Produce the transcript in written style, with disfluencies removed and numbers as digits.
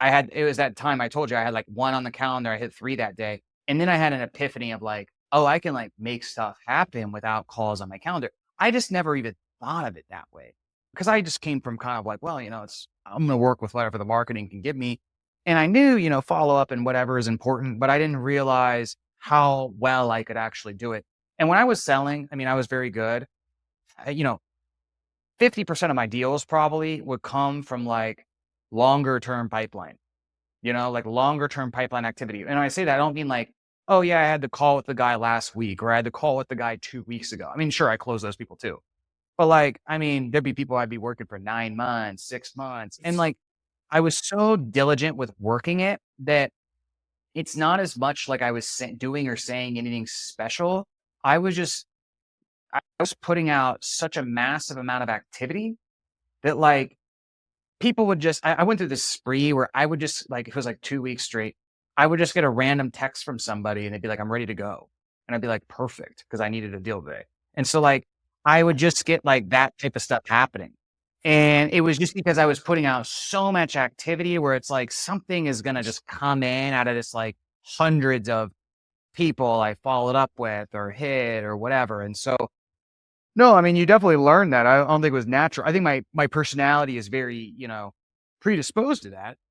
it was that time I told you I had like one on the calendar. I hit three that day. And then I had an epiphany of like, oh, I can like make stuff happen without calls on my calendar. I just never even thought of it that way because I just came from kind of like, well, I'm going to work with whatever the marketing can give me. And I knew, follow up and whatever is important, but I didn't realize how well I could actually do it. And when I was selling, I mean, I was very good. Uh, You know, 50% of my deals probably would come from like longer term pipeline, like longer term pipeline activity. And when I say that, I don't mean like, oh yeah, I had the call with the guy last week or I had the call with the guy 2 weeks ago. I mean, sure, I close those people too. But like, I mean, there'd be people I'd be working for 9 months, 6 months. And like, I was so diligent with working it that it's not as much like I was doing or saying anything special. I was just, I was putting out such a massive amount of activity that like people would just I went through this spree where I would just like, if it was like 2 weeks straight, I would just get a random text from somebody and they'd be like, I'm ready to go. And I'd be like, perfect, because I needed a deal today. And so like I would just get like that type of stuff happening. And it was just because I was putting out so much activity where it's like something is gonna just come in out of this like hundreds of people I followed up with or hit or whatever. And so no, I mean, you definitely learned that. I don't think it was natural. I think my personality is very, predisposed to that.